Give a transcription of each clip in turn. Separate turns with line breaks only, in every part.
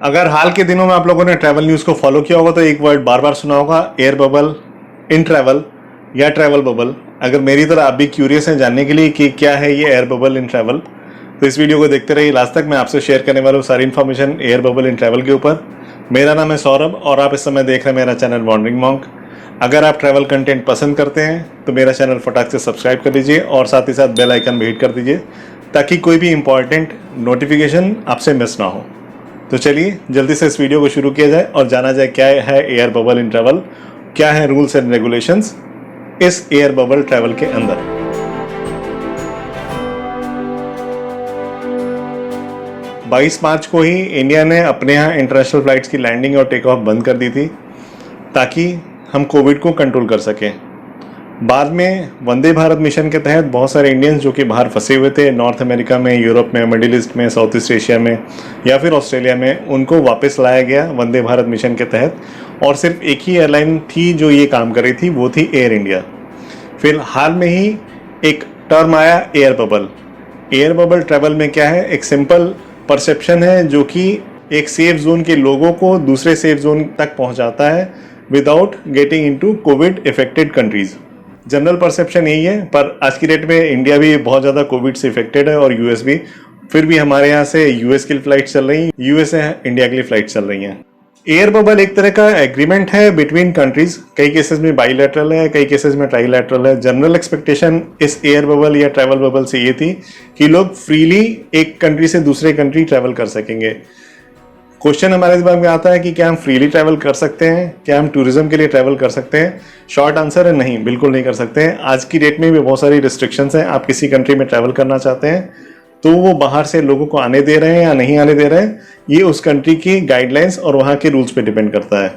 अगर हाल के दिनों में आप लोगों ने ट्रैवल न्यूज़ को फॉलो किया होगा तो एक वर्ड बार बार सुना होगा, एयर बबल इन ट्रैवल या ट्रैवल बबल। अगर मेरी तरह आप भी क्यूरियस हैं जानने के लिए कि क्या है ये एयर बबल इन ट्रैवल, तो इस वीडियो को देखते रहिए लास्ट तक। मैं आपसे शेयर करने वाला हूँ सारी information air bubble in travel के ऊपर। मेरा नाम है सौरभ और आप इस समय देख रहे हैं मेरा चैनल वॉन्डरिंग मॉन्क। अगर आप ट्रैवल कंटेंट पसंद करते हैं तो मेरा चैनल फटाक से सब्सक्राइब कर लीजिए और साथ ही साथ बेल आइकन भी हिट कर दीजिए ताकि कोई भी इंपॉर्टेंट नोटिफिकेशन आपसे मिस ना हो। तो चलिए जल्दी से इस वीडियो को शुरू किया जाए और जाना जाए क्या है एयर बबल इन ट्रैवल, क्या है रूल्स एंड रेगुलेशंस इस एयर बबल ट्रैवल के अंदर। 22 मार्च को ही इंडिया ने अपने यहाँ इंटरनेशनल फ्लाइट्स की लैंडिंग और टेक ऑफ बंद कर दी थी ताकि हम कोविड को कंट्रोल कर सकें। बाद में वंदे भारत मिशन के तहत बहुत सारे इंडियंस जो कि बाहर फंसे हुए थे, नॉर्थ अमेरिका में, यूरोप में, मिडिल ईस्ट में, साउथ ईस्ट एशिया में या फिर ऑस्ट्रेलिया में, उनको वापस लाया गया वंदे भारत मिशन के तहत। और सिर्फ एक ही एयरलाइन थी जो ये काम कर रही थी, वो थी एयर इंडिया। फिर हाल में ही एक टर्म आया air bubble. Air bubble travel में क्या है, एक सिंपल परसेप्शन है जो कि एक सेफ जोन के लोगों को दूसरे सेफ जोन तक पहुंचाता है without getting into Covid affected countries. General perception यही है, पर आज की डेट में इंडिया भी बहुत ज़्यादा कोविड से इफेक्टेड है और यूएस भी। फिर भी हमारे यहाँ से यूएस के लिए फ्लाइट चल रही हैं, यूएस से इंडिया के लिए फ्लाइट चल रही हैं। एयर बबल एक तरह का एग्रीमेंट है बिटवीन कंट्रीज। कई केसेस में बाईलैटरल है, कई केसेस में ट्राईलैटरल है। जनरल एक्सपेक्टेशन इस एयर बबल या ट्रैवल बबल से ये थी कि लोग फ्रीली एक कंट्री से दूसरे कंट्री ट्रैवल कर सकेंगे। क्वेश्चन हमारे दिमाग में आता है कि क्या हम फ्रीली ट्रैवल कर सकते हैं, क्या हम टूरिज्म के लिए ट्रैवल कर सकते हैं? शॉर्ट आंसर है नहीं, बिल्कुल नहीं कर सकते हैं। आज की डेट में भी बहुत सारी रिस्ट्रिक्शंस हैं। आप किसी कंट्री में ट्रैवल करना चाहते हैं तो वो बाहर से लोगों को आने दे रहे हैं या नहीं आने दे रहे हैं, ये उस कंट्री की गाइडलाइंस और वहाँ के रूल्स पे डिपेंड करता है।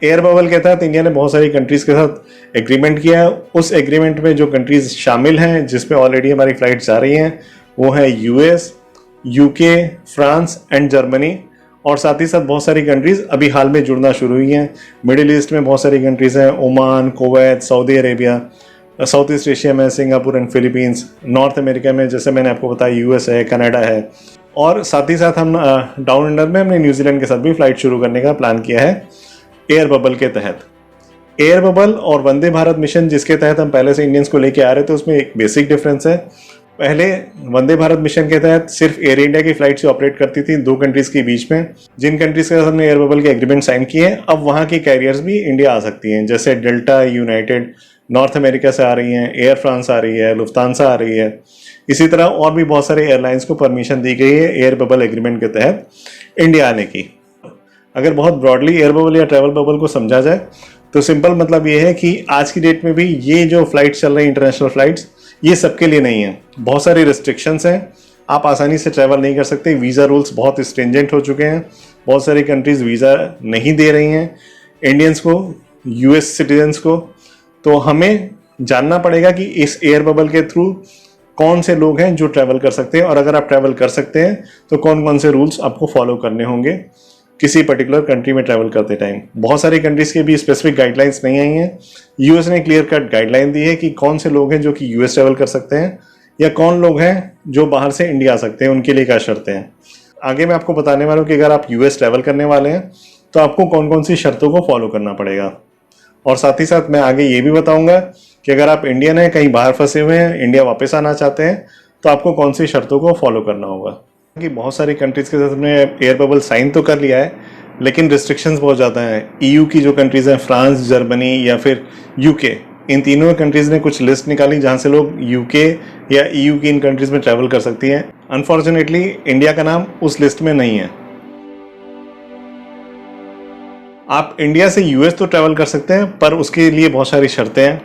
एयर बबल के तहत इंडिया ने बहुत सारी कंट्रीज के साथ एग्रीमेंट किया है। उस एग्रीमेंट में जो कंट्रीज शामिल हैं जिसपे ऑलरेडी हमारी फ्लाइट जा रही हैं वो है US, UK, France and Germany. और साथ ही साथ बहुत सारी कंट्रीज अभी हाल में जुड़ना शुरू हुई हैं। मिडिल ईस्ट में बहुत सारी कंट्रीज हैं, Oman, Kuwait, Saudi Arabia. South East Asia में Singapore and Philippines. North America में जैसे मैंने आपको बताया यूएस है, कनाडा है। और साथ ही साथ हम डाउन अंडर में हमने न्यूजीलैंड के साथ भी फ्लाइट शुरू करने का प्लान किया है एयर बबल के तहत। एयर बबल और वंदे भारत मिशन जिसके तहत हम पहले से इंडियंस को लेके आ रहे थे, उसमें एक बेसिक डिफरेंस है। पहले वंदे भारत मिशन के तहत सिर्फ एयर इंडिया की फ्लाइट से ऑपरेट करती थी दो कंट्रीज के बीच में। जिन कंट्रीज के साथ हमने एयर बबल के एग्रीमेंट साइन किए हैं, अब वहाँ की कैरियर्स भी इंडिया आ सकती हैं, जैसे डेल्टा, यूनाइटेड नॉर्थ अमेरिका से आ रही हैं, एयर फ्रांस आ रही है, लुफ्तांसा आ रही है। इसी तरह और भी बहुत सारे एयरलाइंस को परमिशन दी गई है एयर बबल एग्रीमेंट के तहत इंडिया आने की। अगर बहुत ब्रॉडली एयर बबल या ट्रैवल बबल को समझा जाए तो सिंपल मतलब ये है कि आज की डेट में भी ये जो फ्लाइट चल रही है इंटरनेशनल फ्लाइट्स, ये सबके लिए नहीं है। बहुत सारी रिस्ट्रिक्शंस हैं, आप आसानी से ट्रैवल नहीं कर सकते। वीज़ा रूल्स बहुत स्ट्रिंजेंट हो चुके हैं। बहुत सारी कंट्रीज़ वीज़ा नहीं दे रही हैं इंडियंस को, यूएस सिटीजन्स को। तो हमें जानना पड़ेगा कि इस एयर बबल के थ्रू कौन से लोग हैं जो ट्रैवल कर सकते हैं, और अगर आप ट्रैवल कर सकते हैं तो कौन कौन से रूल्स आपको फॉलो करने होंगे किसी पर्टिकुलर कंट्री में ट्रैवल करते टाइम। बहुत सारी कंट्रीज़ के भी स्पेसिफिक गाइडलाइंस नहीं आई हैं। यूएस ने क्लियर कट गाइडलाइन दी है कि कौन से लोग हैं जो कि यूएस ट्रैवल कर सकते हैं या कौन लोग हैं जो बाहर से इंडिया आ सकते हैं, उनके लिए क्या शर्तें हैं। आगे मैं आपको बताने वाला हूँ कि अगर आप यूएस ट्रैवल करने वाले हैं तो आपको कौन कौन सी शर्तों को फॉलो करना पड़ेगा। और साथ ही साथ मैं आगे ये भी बताऊँगा कि अगर आप इंडियन हैं, कहीं बाहर फंसे हुए हैं, इंडिया वापस आना चाहते हैं, तो आपको कौन सी शर्तों को फॉलो करना होगा। कि बहुत सारी कंट्रीज़ के साथ हमने एयर बबल साइन तो कर लिया है, लेकिन रिस्ट्रिक्शंस बहुत ज़्यादा हैं। ईयू की जो कंट्रीज़ हैं, फ्रांस, जर्मनी या फिर यूके, इन तीनों कंट्रीज़ ने कुछ लिस्ट निकाली जहां से लोग यूके या ईयू की इन कंट्रीज़ में ट्रैवल कर सकती हैं। अनफॉर्चुनेटली इंडिया का नाम उस लिस्ट में नहीं है। आप इंडिया से यूएस तो ट्रैवल कर सकते हैं, पर उसके लिए बहुत सारी शर्तें हैं।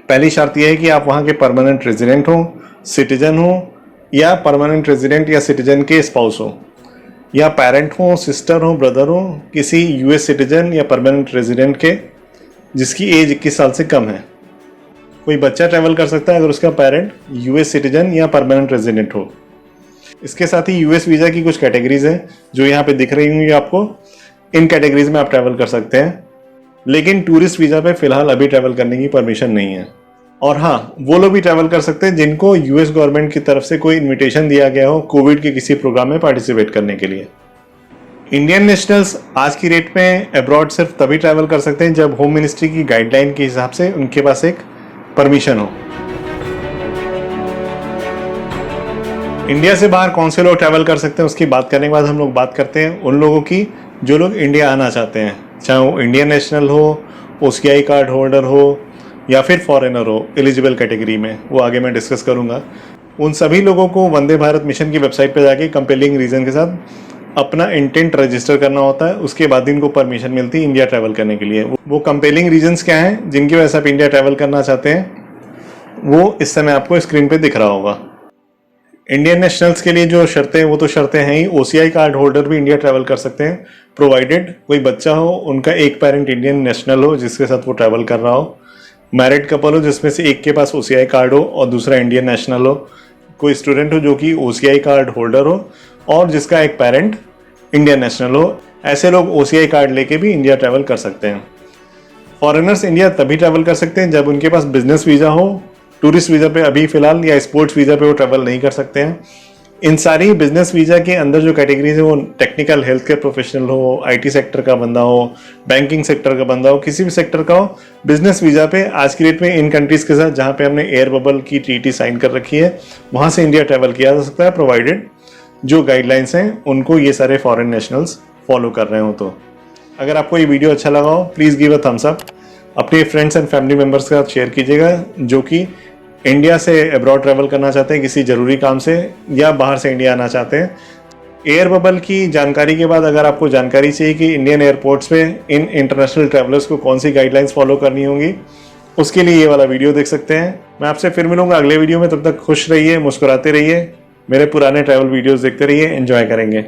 पहली शर्त यह है कि आप वहाँ के परमानेंट रेजिडेंट हों, सिटीजन हों, या परमानेंट रेजिडेंट या सिटीजन के स्पाउस हो, या पेरेंट हो, सिस्टर हो, ब्रदर हो किसी यूएस सिटीजन या परमानेंट रेजिडेंट के जिसकी एज 21 साल से कम है। कोई बच्चा ट्रैवल कर सकता है अगर उसका पेरेंट यूएस सिटीजन या परमानेंट रेजिडेंट हो। इसके साथ ही यूएस वीज़ा की कुछ कैटेगरीज हैं जो यहाँ पे दिख रही होंगी आपको। इन कैटेगरीज में आप ट्रैवल कर सकते हैं, लेकिन टूरिस्ट वीज़ा पे फिलहाल अभी ट्रैवल करने की परमिशन नहीं है। और हाँ, वो लोग भी ट्रैवल कर सकते हैं जिनको यूएस गवर्नमेंट की तरफ से कोई इनविटेशन दिया गया हो कोविड के किसी प्रोग्राम में पार्टिसिपेट करने के लिए। इंडियन नेशनल्स आज की डेट में अब्रॉड सिर्फ तभी ट्रैवल कर सकते हैं जब होम मिनिस्ट्री की गाइडलाइन के हिसाब से उनके पास एक परमिशन हो। इंडिया से बाहर कौन से लोग ट्रैवल कर सकते हैं उसकी बात करने के बाद हम लोग बात करते हैं उन लोगों की जो लोग इंडिया आना चाहते हैं, चाहे वो इंडियन नेशनल हो, OCI कार्ड होल्डर हो या फिर फॉरेनर हो एलिजिबल कैटेगरी में, वो आगे मैं डिस्कस करूँगा। उन सभी लोगों को वंदे भारत मिशन की वेबसाइट पर जाके कंपेलिंग रीज़न के साथ अपना इंटेंट रजिस्टर करना होता है। उसके बाद इनको परमिशन मिलती है इंडिया ट्रैवल करने के लिए। वो कंपेलिंग रीजंस क्या हैं जिनकी वजह से आप इंडिया ट्रैवल करना चाहते हैं, वो इस समय आपको स्क्रीन पे दिख रहा होगा। इंडियन नेशनल्स के लिए जो शर्तें, वो तो शर्तें हैं ही। OCI कार्ड होल्डर भी इंडिया ट्रैवल कर सकते हैं प्रोवाइडेड कोई बच्चा हो, उनका एक पेरेंट इंडियन नेशनल हो जिसके साथ वो ट्रैवल कर रहा हो, मैरिड कपल हो जिसमें से एक के पास OCI कार्ड हो और दूसरा इंडियन नेशनल हो, कोई स्टूडेंट हो जो कि OCI कार्ड होल्डर हो और जिसका एक पेरेंट इंडियन नेशनल हो। ऐसे लोग OCI कार्ड लेके भी इंडिया ट्रैवल कर सकते हैं। फॉरेनर्स इंडिया तभी ट्रैवल कर सकते हैं जब उनके पास बिजनेस वीज़ा हो, टूरिस्ट वीज़ा पे अभी फ़िलहाल या स्पोर्ट्स वीज़ा पे वो ट्रैवल नहीं कर सकते हैं। इन सारी बिजनेस वीज़ा के अंदर जो कैटेगरीज है वो टेक्निकल, हेल्थ केयर प्रोफेशनल हो, IT सेक्टर का बंदा हो, बैंकिंग सेक्टर का बंदा हो, किसी भी सेक्टर का हो, बिजनेस वीज़ा पे आज की डेट में इन कंट्रीज़ के साथ जहाँ पे हमने एयर बबल की TT साइन कर रखी है वहाँ से इंडिया ट्रैवल किया जा सकता है, प्रोवाइडेड जो गाइडलाइंस हैं उनको ये सारे फॉरेन नेशनल्स फॉलो कर रहे हो। तो अगर आपको ये वीडियो अच्छा लगा हो please give a thumbs up, अपने फ्रेंड्स एंड फैमिली मेम्बर्स के साथ शेयर कीजिएगा जो कि इंडिया से अब्रॉड ट्रैवल करना चाहते हैं किसी ज़रूरी काम से या बाहर से इंडिया आना चाहते हैं। एयर बबल की जानकारी के बाद अगर आपको जानकारी चाहिए कि इंडियन एयरपोर्ट्स पे इन इंटरनेशनल ट्रैवलर्स को कौन सी गाइडलाइंस फॉलो करनी होंगी, उसके लिए ये वाला वीडियो देख सकते हैं। मैं आपसे फिर मिलूंगा अगले वीडियो में, तब तक खुश रहिए, मुस्कुराते रहिए, मेरे पुराने ट्रैवल वीडियोस देखते रहिए, एंजॉय करेंगे।